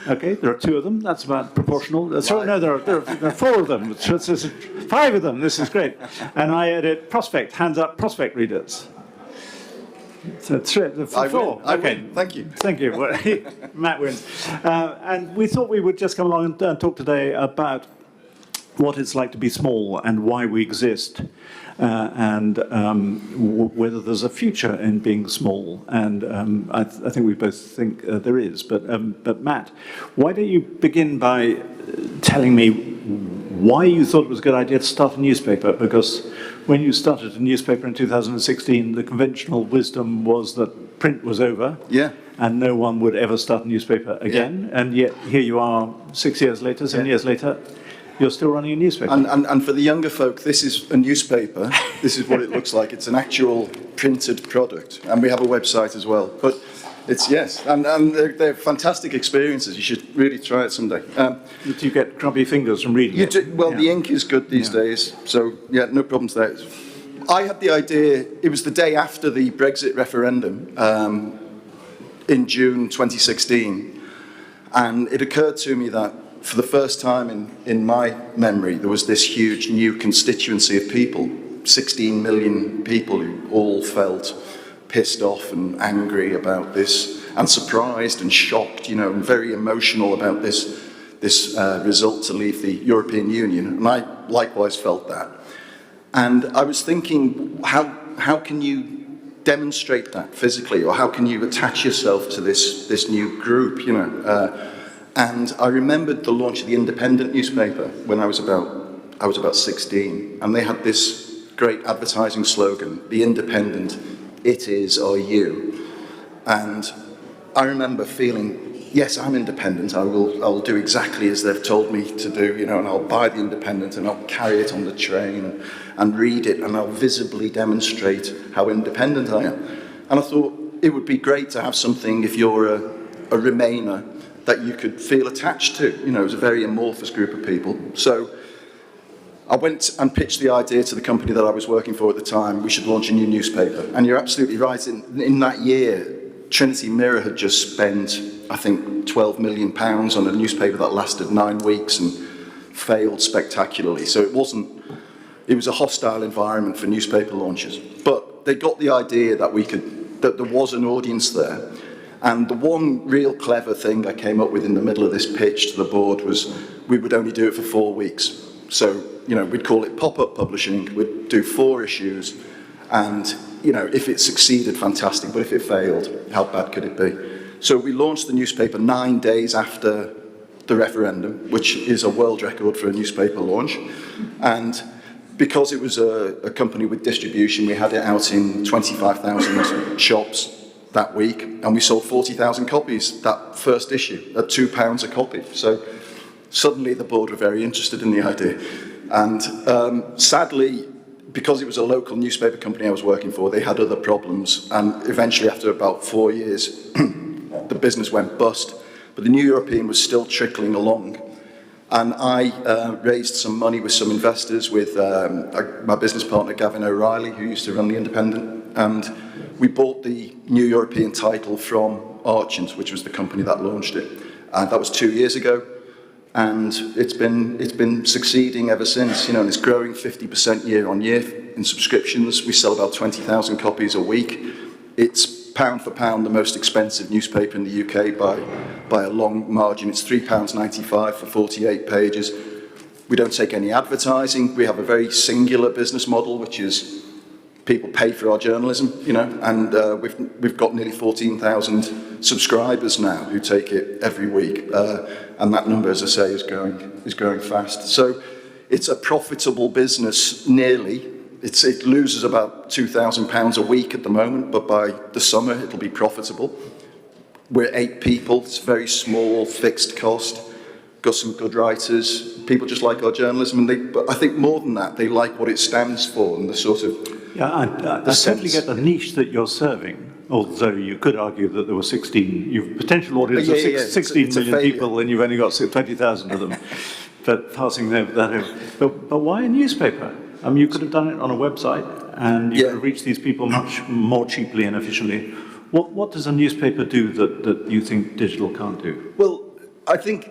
Okay, there are 2 of them. That's about proportional. Sorry, no, there are 4 of them. There's 5 of them. This is great. And I edit Prospect, hands up Prospect readers. So 4. I Okay, win. Thank you. Thank you. Well, Matt wins. And we thought we would just come along and talk today about what it's like to be small and why we exist, and whether there's a future in being small. And I think we both think there is. But Matt, why don't you begin by telling me why you thought it was a good idea to start a newspaper? Because when you started a newspaper in 2016, the conventional wisdom was that print was over. Yeah. And no one would ever start a newspaper again. Yeah. And yet here you are 6 years later, 7 years later, you're still running a newspaper. And for the younger folk, this is a newspaper. This is what it looks like. It's an actual printed product. And we have a website as well. But it's, yes, and they're fantastic experiences. You should really try it someday. Do you get grubby fingers from reading it? Well, the ink is good these days. So, yeah, no problems there. I had the idea, it was the day after the Brexit referendum in June 2016. And it occurred to me that for the first time in my memory, there was this huge new constituency of people, 16 million people who all felt pissed off and angry about this, and surprised and shocked, and very emotional about this result to leave the European Union. And I likewise felt that. And I was thinking, how can you demonstrate that physically, or how can you attach yourself to this new group, And I remembered the launch of the Independent newspaper when I was about 16, and they had this great advertising slogan, "The Independent, it is or you." And I remember feeling, yes, I'm independent. I'll do exactly as they've told me to do, and I'll buy the Independent and I'll carry it on the train and read it, and I'll visibly demonstrate how independent I am. And I thought it would be great to have something, if you're a Remainer, that you could feel attached to. It was a very amorphous group of people. So I went and pitched the idea to the company that I was working for at the time. We should launch a new newspaper. And you're absolutely right. In that year, Trinity Mirror had just spent, I think, £12 million on a newspaper that lasted 9 weeks and failed spectacularly. So it was a hostile environment for newspaper launches. But they got the idea that there was an audience there. And the one real clever thing I came up with in the middle of this pitch to the board was we would only do it for 4 weeks. So, we'd call it pop-up publishing. We'd do 4 issues. And, if it succeeded, fantastic. But if it failed, how bad could it be? So we launched the newspaper 9 days after the referendum, which is a world record for a newspaper launch. And because it was a company with distribution, we had it out in 25,000 shops that week, and we sold 40,000 copies that first issue at £2 a copy. So suddenly the board were very interested in the idea. And sadly, because it was a local newspaper company I was working for, they had other problems. And eventually, after about 4 years, the business went bust. But the New European was still trickling along. And I raised some money with some investors, with my business partner, Gavin O'Reilly, who used to run the Independent. And we bought the New European title from Archant, which was the company that launched it. And that was 2 years ago. And it's been succeeding ever since, and it's growing 50% year on year in subscriptions. We sell about 20,000 copies a week. It's pound for pound the most expensive newspaper in the UK by a long margin. It's £3.95 for 48 pages. We don't take any advertising. We have a very singular business model, which is people pay for our journalism, and we've got nearly 14,000 subscribers now who take it every week, and that number, as I say, is growing fast. So it's a profitable business, nearly. It loses about £2,000 a week at the moment, but by the summer it'll be profitable. We're 8 people. It's very small, fixed cost. Got some good writers. People just like our journalism, but I think more than that, they like what it stands for and the sort of. Yeah, I certainly get the niche that you're serving, although you could argue that there were 16, you've potential audience of 16 million people and you've only got 20,000 of them, but passing that over. But why a newspaper? You could have done it on a website and you could have reached these people much more cheaply and efficiently. What does a newspaper do that you think digital can't do? Well, I think,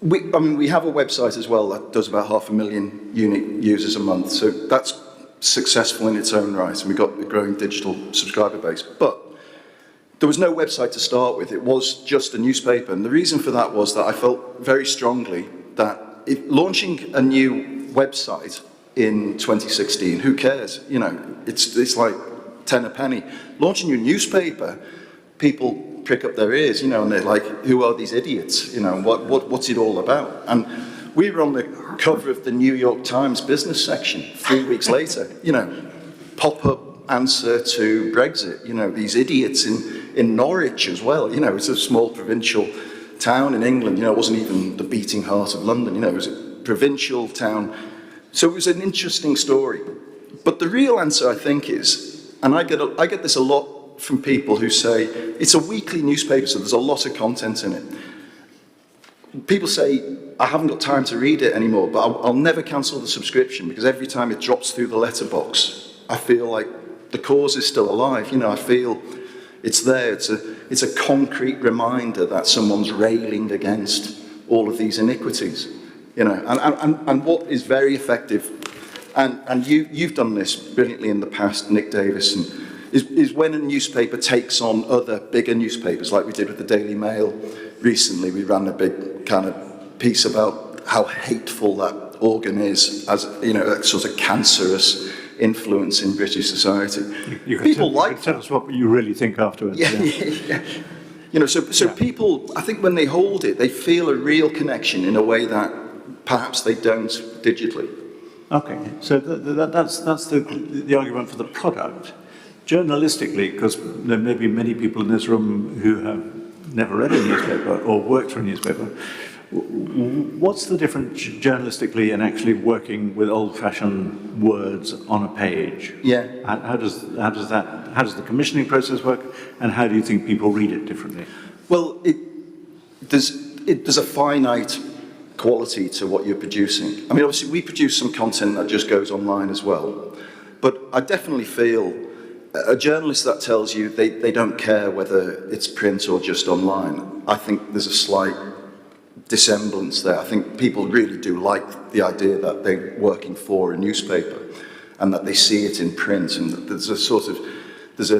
we have a website as well that does about 500,000 unique users a month, so that's successful in its own right, and we've got a growing digital subscriber base. But there was no website to start with, it was just a newspaper, and the reason for that was that I felt very strongly that if launching a new website in 2016, who cares? You know, it's like 10 a penny. Launching your newspaper, people prick up their ears, you know, and they're like, who are these idiots? You know, what's it all about? And we were on the cover of the New York Times business section 3 weeks later, you know, pop-up answer to Brexit, you know, these idiots in Norwich as well, you know, it's a small provincial town in England, you know, it wasn't even the beating heart of London, you know, it was a provincial town. So it was an interesting story. But the real answer, I think, is, and I get this a lot from people who say, it's a weekly newspaper, so there's a lot of content in it. People say, I haven't got time to read it anymore, but I'll never cancel the subscription because every time it drops through the letterbox, I feel like the cause is still alive. You know, I feel it's there. It's a concrete reminder that someone's railing against all of these iniquities. You know, and what is very effective, and you've done this brilliantly in the past, Nick Davison, is when a newspaper takes on other bigger newspapers, like we did with the Daily Mail recently. We ran a big kind of piece about how hateful that organ is, as you know, that sort of cancerous influence in British society. People like tell us what you really think afterwards. Yeah. You know, so people, I think when they hold it, they feel a real connection in a way that perhaps they don't digitally. Okay, so that's the argument for the product. Journalistically, because there may be many people in this room who have never read a newspaper or worked for a newspaper, what's the difference journalistically in actually working with old-fashioned words on a page? Yeah. How does the commissioning process work, and how do you think people read it differently? Well, there's a finite quality to what you're producing. I mean, obviously, we produce some content that just goes online as well, but I definitely feel a journalist that tells you they don't care whether it's print or just online, I think there's a slight dissemblance there. I think people really do like the idea that they're working for a newspaper and that they see it in print, and that there's a sort of there's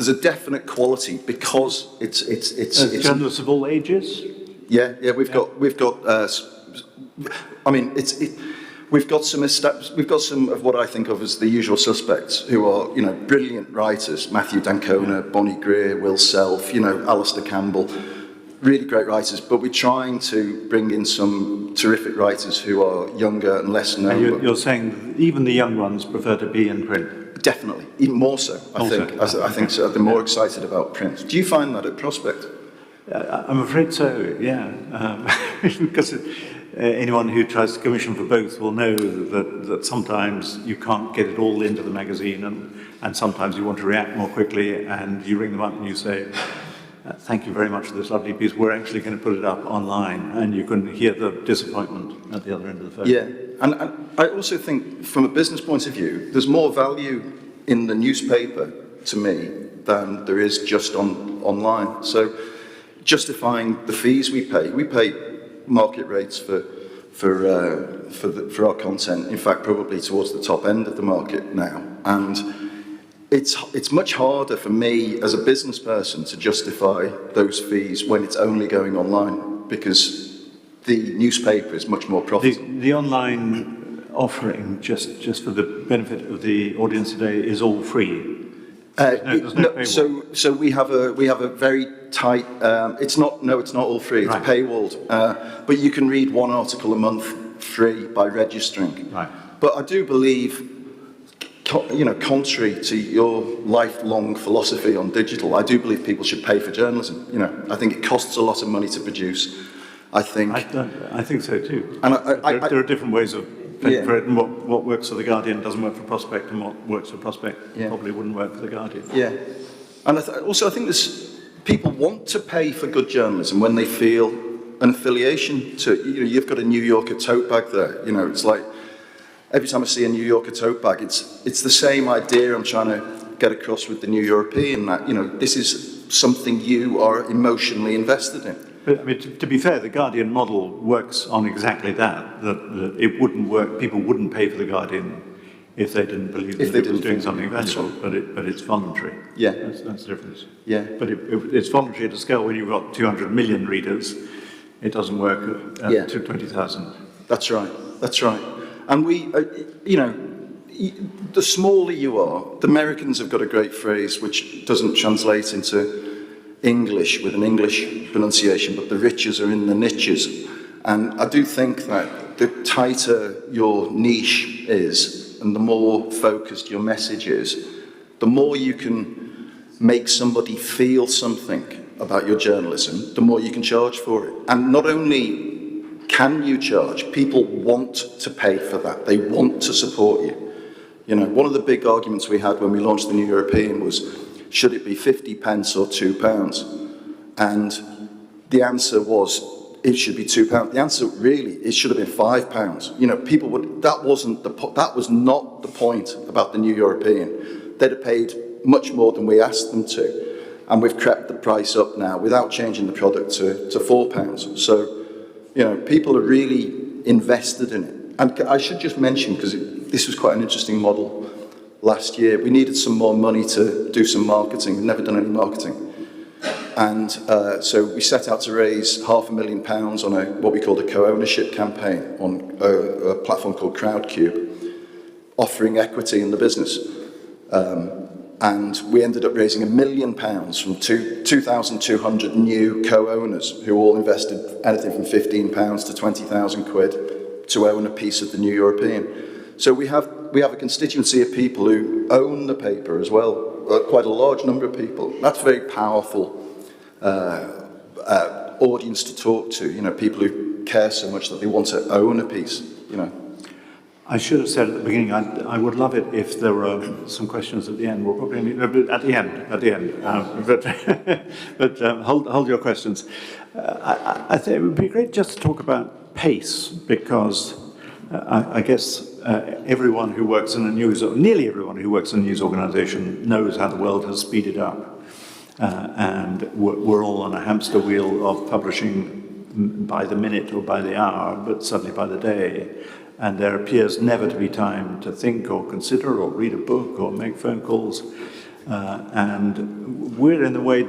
a definite quality because it's journalists of all ages. Yeah, we've got I mean we've got some of what I think of as the usual suspects who are, you know, brilliant writers, Matthew Dancona, Bonnie Greer, Will Self, you know, Alistair Campbell, really great writers, but we're trying to bring in some terrific writers who are younger and less known. And you're saying even the young ones prefer to be in print? Definitely, even more so, I think so. They're more excited about print. Do you find that at Prospect? I'm afraid so, yeah. Because anyone who tries to commission for both will know that sometimes you can't get it all into the magazine, and sometimes you want to react more quickly, and you ring them up and you say, thank you very much for this lovely piece, we're actually going to put it up online, and you can hear the disappointment at the other end of the phone. Yeah, and I also think from a business point of view, there's more value in the newspaper, to me, than there is just online. So justifying the fees we pay market rates for our content, in fact probably towards the top end of the market now, and it's much harder for me as a business person to justify those fees when it's only going online, because the newspaper is much more profitable. The online offering, just for the benefit of the audience today, is all free. There's no paywall. So we have a very tight. It's not all free. It's right. Paywalled, but you can read one article a month free by registering. Right. But I do believe, you know, contrary to your lifelong philosophy on digital, I do believe people should pay for journalism. You know, I think it costs a lot of money to produce. I think so too. And there are different ways of paying for it, and what works for The Guardian doesn't work for Prospect, and what works for Prospect probably wouldn't work for The Guardian. Yeah, and also I think people want to pay for good journalism when they feel an affiliation to it. You know, you've got a New Yorker tote bag there. You know, it's like every time I see a New Yorker tote bag, it's the same idea I'm trying to get across with the New European that, this is something you are emotionally invested in. But I mean, to be fair, the Guardian model works on exactly that, that it wouldn't work, people wouldn't pay for the Guardian if they didn't believe that it was doing something valuable, but it's voluntary. Yeah. That's the difference. Yeah. But it's voluntary at a scale when you've got 200 million readers. It doesn't work at 20,000. That's right. That's right. And we, the smaller you are, the Americans have got a great phrase which doesn't translate into English with an English pronunciation, but the riches are in the niches. And I do think that the tighter your niche is and the more focused your message is, the more you can make somebody feel something about your journalism, the more you can charge for it. And not only can you charge, people want to pay for that. They want to support you. One of the big arguments we had when we launched the New European was, should it be 50 pence or £2? And the answer was, it should be £2. The answer really, it should have been £5. People would, that was not the point about the New European. They'd have paid much more than we asked them to. And we've crept the price up now without changing the product to £4. So, people are really invested in it. And I should just mention, because this was quite an interesting model last year, we needed some more money to do some marketing. We've never done any marketing. And so we set out to raise £500,000 on what we called a co-ownership campaign on a platform called Crowdcube, offering equity in the business. And we ended up raising £1 million from 2,200 new co-owners who all invested anything from £15 to 20,000 quid to own a piece of the New European. So we have a constituency of people who own the paper as well, quite a large number of people. That's a very powerful audience to talk to, people who care so much that they want to own a piece, I should have said at the beginning, I would love it if there were some questions at the end. We'll probably at the end. But hold your questions. I think it would be great just to talk about pace, because I guess everyone who works in nearly everyone who works in a news organisation knows how the world has speeded up, and we're all on a hamster wheel of publishing by the minute or by the hour, but certainly by the day. And there appears never to be time to think or consider or read a book or make phone calls. And we're in a way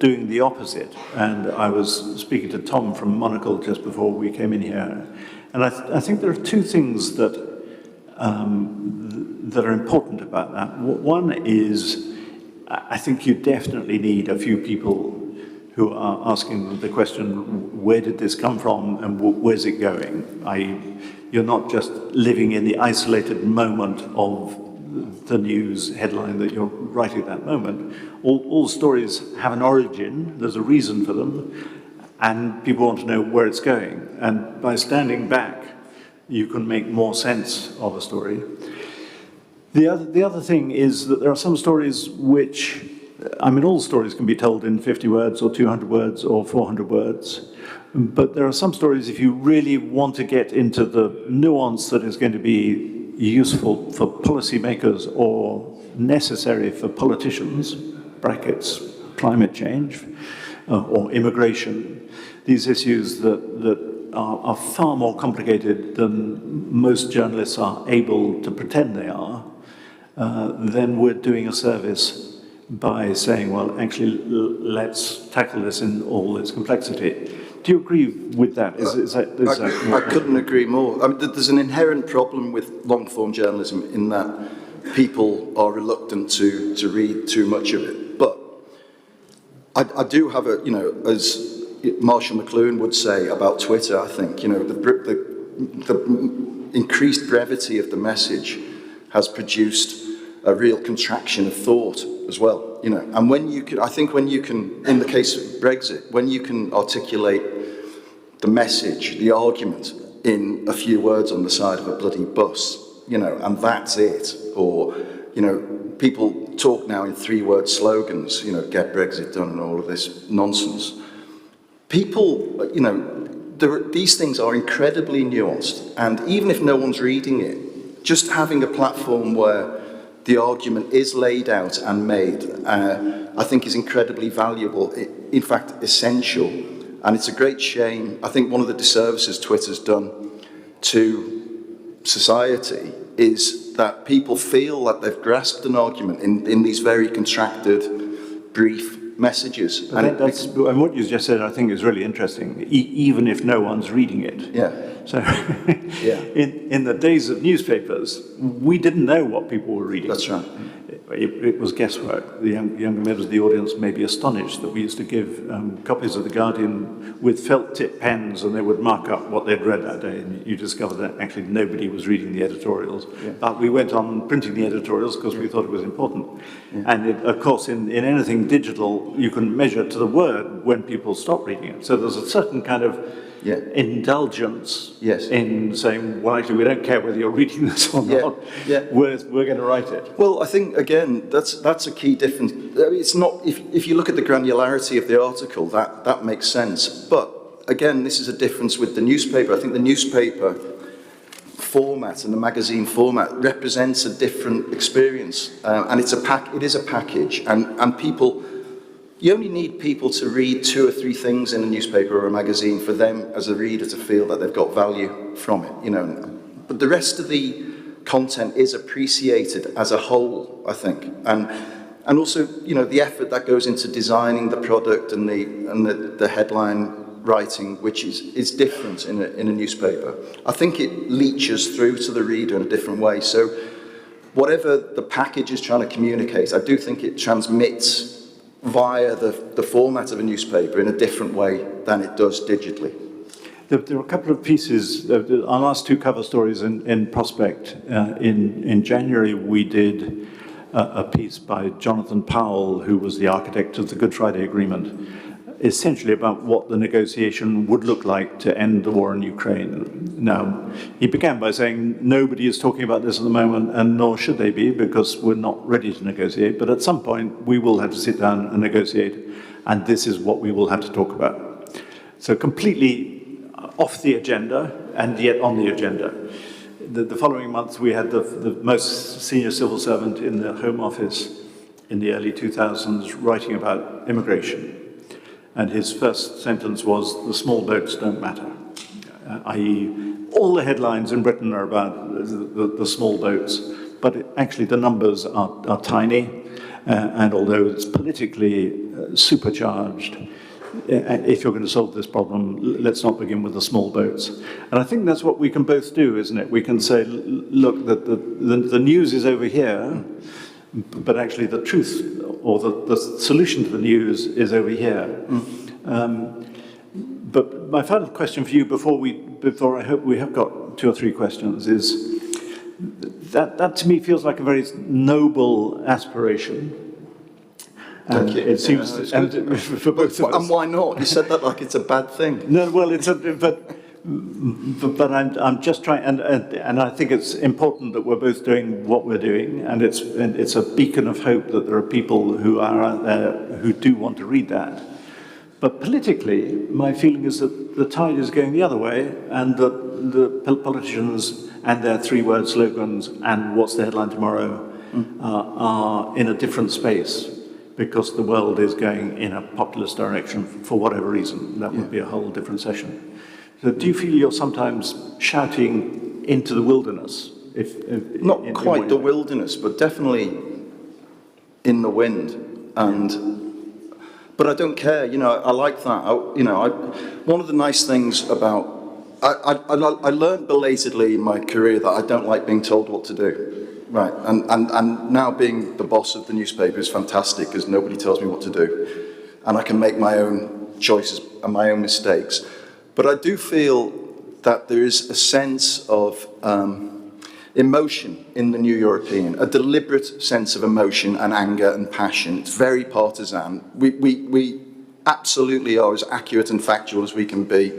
doing the opposite. And I was speaking to Tom from Monocle just before we came in here. And I think there are two things that are important about that. One is, I think you definitely need a few people who are asking the question, where did this come from and where's it going? You're not just living in the isolated moment of the news headline that you're writing at that moment. All stories have an origin, there's a reason for them, and people want to know where it's going. And by standing back, you can make more sense of a story. The other thing is that there are some stories which, all stories can be told in 50 words or 200 words or 400 words. But there are some stories, if you really want to get into the nuance that is going to be useful for policymakers or necessary for politicians, brackets, climate change, or immigration, these issues that are far more complicated than most journalists are able to pretend they are, then we're doing a service by saying, well, actually, let's tackle this in all its complexity. Do you agree with that? I couldn't agree more. There's an inherent problem with long-form journalism in that people are reluctant to read too much of it. But I do have as Marshall McLuhan would say about Twitter, I think, the increased brevity of the message has produced a real contraction of thought as well, and when you can, in the case of Brexit, when you can articulate the message, the argument in a few words on the side of a bloody bus, and that's it, or, people talk now in 3-word slogans, get Brexit done and all of this nonsense. People, these things are incredibly nuanced, and even if no one's reading it, just having a platform where the argument is laid out and made, I think is incredibly valuable, in fact, essential. And it's a great shame. I think one of the disservices Twitter's done to society is that people feel that they've grasped an argument in these very contracted, brief messages. And what you just said, I think, is really interesting, even if no one's reading it. Yeah. So Yeah. in the days of newspapers, we didn't know what people were reading. That's right. It was guesswork. The younger members of the audience may be astonished that we used to give copies of The Guardian with felt-tip pens, and they would mark up what they'd read that day, and you discover that actually nobody was reading the editorials. Yeah. But we went on printing the editorials because we thought it was important. Yeah. And of course, in anything digital, you can measure to the word when people stop reading it. So there's a certain kind of indulgence in saying, well, actually, we don't care whether you're reading this or not. Yeah. We're going to write it. Well, I think, again, that's a key difference. It's not, if you look at the granularity of the article, that makes sense. But, again, this is a difference with the newspaper. I think the newspaper format and the magazine format represents a different experience. And it is a package. And people... You only need people to read 2 or 3 things in a newspaper or a magazine for them as a reader to feel that they've got value from it, you know. But the rest of the content is appreciated as a whole, I think. And also, you know, the effort that goes into designing the product and the headline writing, which is different in a newspaper. I think it leaches through to the reader in a different way. So whatever the package is trying to communicate, I do think it transmits via the format of a newspaper in a different way than it does digitally. There are a couple of pieces. Our last 2 cover stories in Prospect. In January, we did a piece by Jonathan Powell, who was the architect of the Good Friday Agreement, essentially about what the negotiation would look like to end the war in Ukraine. Now, he began by saying nobody is talking about this at the moment, and nor should they be, because we're not ready to negotiate. But at some point, we will have to sit down and negotiate, and this is what we will have to talk about. So completely off the agenda, and yet on the agenda. The following month, we had the most senior civil servant in the Home Office in the early 2000s writing about immigration. And his first sentence was, the small boats don't matter, i.e. all the headlines in Britain are about the small boats, but actually the numbers are tiny, and although it's politically supercharged, if you're going to solve this problem, let's not begin with the small boats. And I think that's what we can both do, isn't it? We can say, look, the news is over here, but actually the truth or the solution to the news is over here. But my final question for you before I hope we have got 2 or 3 questions is that to me feels like a very noble aspiration. Thank you. It seems for both of us. And why not? You said that like it's a bad thing. No, well, but I'm just trying, and I think it's important that we're both doing what we're doing, and it's a beacon of hope that there are people who are out there who do want to read that. But politically, my feeling is that the tide is going the other way, and that the politicians and their 3-word slogans and what's the headline tomorrow are in a different space, because the world is going in a populist direction for whatever reason. That would be a whole different session. So do you feel you're sometimes shouting into the wilderness? Not quite the wilderness, but definitely in the wind. But I don't care, you know, I like that. One of the nice things about, I learned belatedly in my career that I don't like being told what to do. Right, and now being the boss of the newspaper is fantastic because nobody tells me what to do. And I can make my own choices and my own mistakes. But I do feel that there is a sense of emotion in the New European, a deliberate sense of emotion and anger and passion. It's very partisan. We absolutely are as accurate and factual as we can be.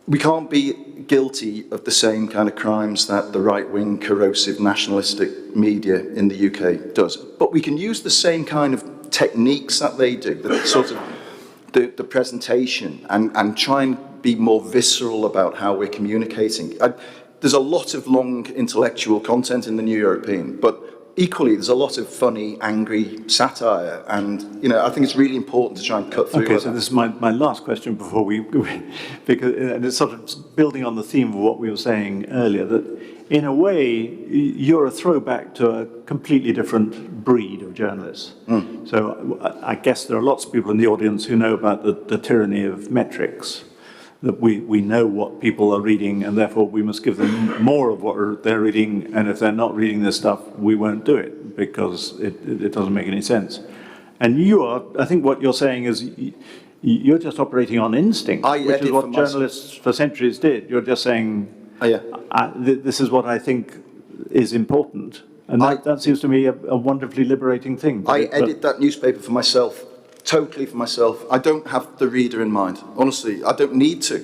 We can't be guilty of the same kind of crimes that the right-wing, corrosive, nationalistic media in the UK does. But we can use the same kind of techniques that they do, the sort of the presentation, and try and be more visceral about how we're communicating. there's a lot of long intellectual content in the New European, but equally there's a lot of funny, angry satire, and I think it's really important to try and cut through. Okay, so this is my last question before because and it's sort of building on the theme of what we were saying earlier, that in a way you're a throwback to a completely different breed of journalists. So I guess there are lots of people in the audience who know about the tyranny of metrics, that we know what people are reading and therefore we must give them more of what they're reading, and if they're not reading this stuff, we won't do it because it doesn't make any sense. And I think what you're saying is you're just operating on instinct, which is what journalists for centuries did. You're just saying, this is what I think is important. And that seems to me a wonderfully liberating thing. I edit that newspaper for myself. Totally for myself. I don't have the reader in mind. Honestly, I don't need to.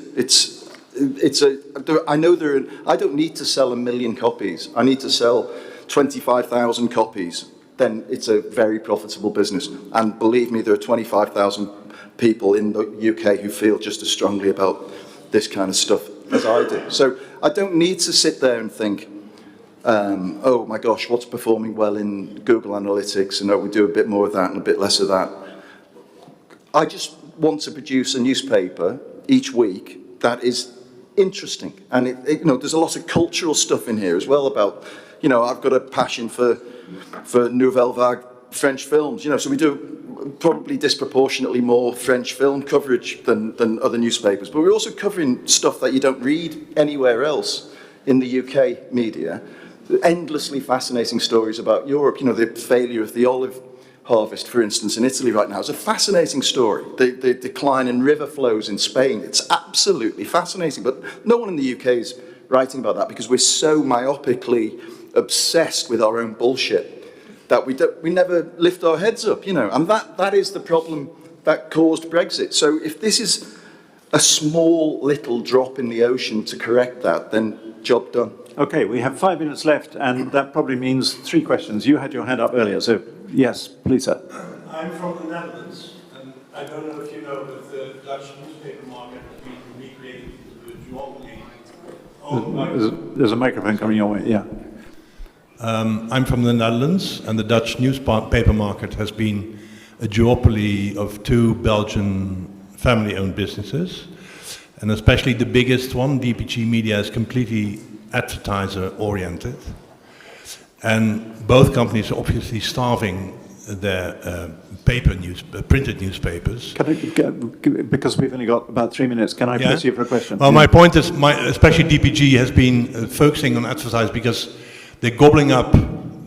I don't need to sell 1 million copies. I need to sell 25,000 copies. Then it's a very profitable business. And believe me, there are 25,000 people in the UK who feel just as strongly about this kind of stuff as I do. So I don't need to sit there and think, oh my gosh, what's performing well in Google Analytics, and we do a bit more of that and a bit less of that. I just want to produce a newspaper each week that is interesting, and there's a lot of cultural stuff in here as well about, I've got a passion for Nouvelle Vague French films, so we do probably disproportionately more French film coverage than other newspapers, but we're also covering stuff that you don't read anywhere else in the UK media. Endlessly fascinating stories about Europe, the failure of the olive harvest, for instance, in Italy right now. It's a fascinating story. The decline in river flows in Spain. It's absolutely fascinating, but no one in the UK is writing about that because we're so myopically obsessed with our own bullshit that we never lift our heads up, and that is the problem that caused Brexit. So if this is a small little drop in the ocean to correct that, then job done. Okay, we have 5 minutes left, and that probably means 3 questions. You had your hand up earlier, so yes, please, sir. I'm from the Netherlands, and I don't know if you know, but the Dutch newspaper market has been recreated into a duopoly. There's a microphone coming your way, yeah. I'm from the Netherlands, and the Dutch newspaper market has been a duopoly of 2 Belgian family-owned businesses, and especially the biggest one, DPG Media, is completely advertiser-oriented, and both companies are obviously starving their printed newspapers. Because we've only got about 3 minutes, can I press you for a question? Well, my point is, especially DPG has been focusing on advertisers because they're gobbling up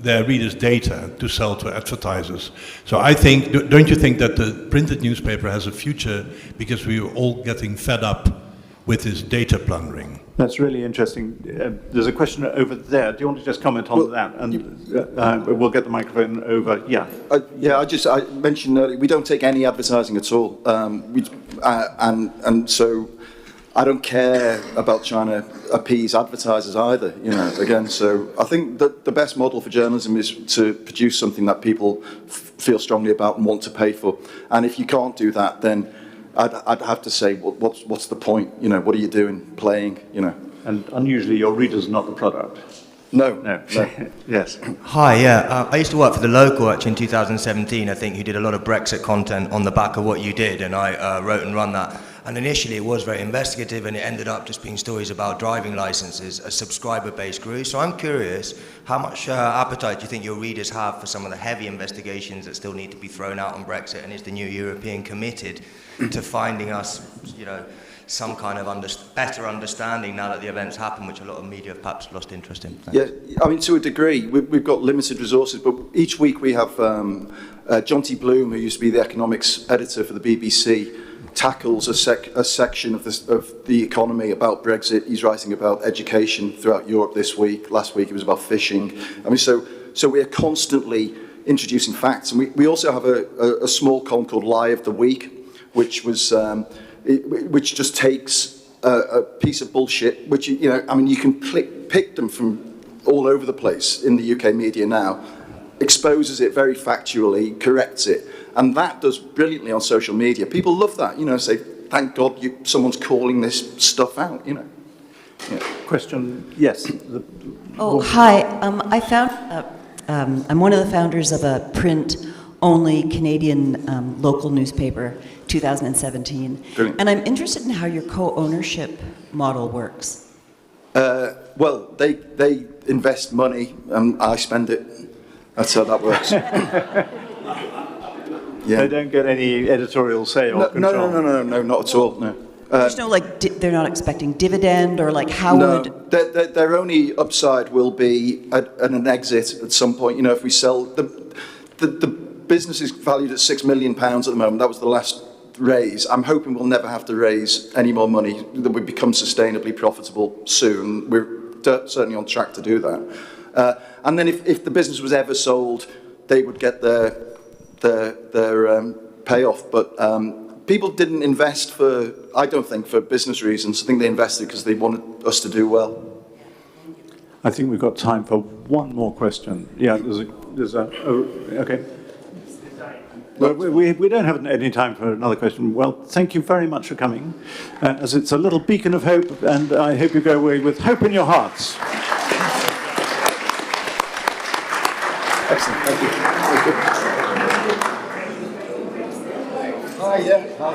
their readers' data to sell to advertisers. So I think, don't you think that the printed newspaper has a future because we are all getting fed up with this data plundering? That's really interesting. There's a question over there. Do you want to just comment on that? And we'll get the microphone over. Yeah. I mentioned earlier, we don't take any advertising at all. And so I don't care about trying to appease advertisers either, again. So I think that the best model for journalism is to produce something that people feel strongly about and want to pay for. And if you can't do that, then I'd have to say, what's the point? What are you doing, playing, And unusually, your reader's not the product. No. Yes. Hi, yeah. I used to work for The Local, actually, in 2017, I think, who did a lot of Brexit content on the back of what you did, and I wrote and run that. And initially, it was very investigative, and it ended up just being stories about driving licenses. A subscriber base grew. So I'm curious, how much appetite do you think your readers have for some of the heavy investigations that still need to be thrown out on Brexit? And is the new European committed to finding us, some kind of better understanding now that the events happen, which a lot of media have perhaps lost interest in? Thanks. Yeah, I mean, to a degree, we've got limited resources, but each week we have John T. Bloom, who used to be the economics editor for the BBC, tackles a section of the economy about Brexit. He's writing about education throughout Europe this week. Last week it was about fishing. I mean, so we are constantly introducing facts, and we also have a small column called Lie of the Week, which just takes a piece of bullshit, which you can pick them from all over the place in the UK media now, exposes it very factually, corrects it, and that does brilliantly on social media. People love that, say, thank God someone's calling this stuff out, Yeah. question, yes. Oh, hi. I found, I'm one of the founders of a print-only Canadian local newspaper, 2017. Brilliant. And I'm interested in how your co-ownership model works. Well, they invest money and I spend it. That's how that works. Yeah. They don't get any editorial say or control? No, not at all, no. There's no, like, they're not expecting dividend, or like how No, would... their only upside will be an exit at some point. You know, if we sell... The business is valued at £6 million at the moment. That was the last raise. I'm hoping we'll never have to raise any more money, that we become sustainably profitable soon. We're certainly on track to do that. And then if the business was ever sold, they would get their payoff. But people didn't invest for, I don't think, for business reasons. I think they invested because they wanted us to do well. I think we've got time for one more question. Yeah, okay. Well, we don't have any time for another question. Well, thank you very much for coming, as it's a little beacon of hope, and I hope you go away with hope in your hearts. Excellent, thank you. Hi, yeah. Hi.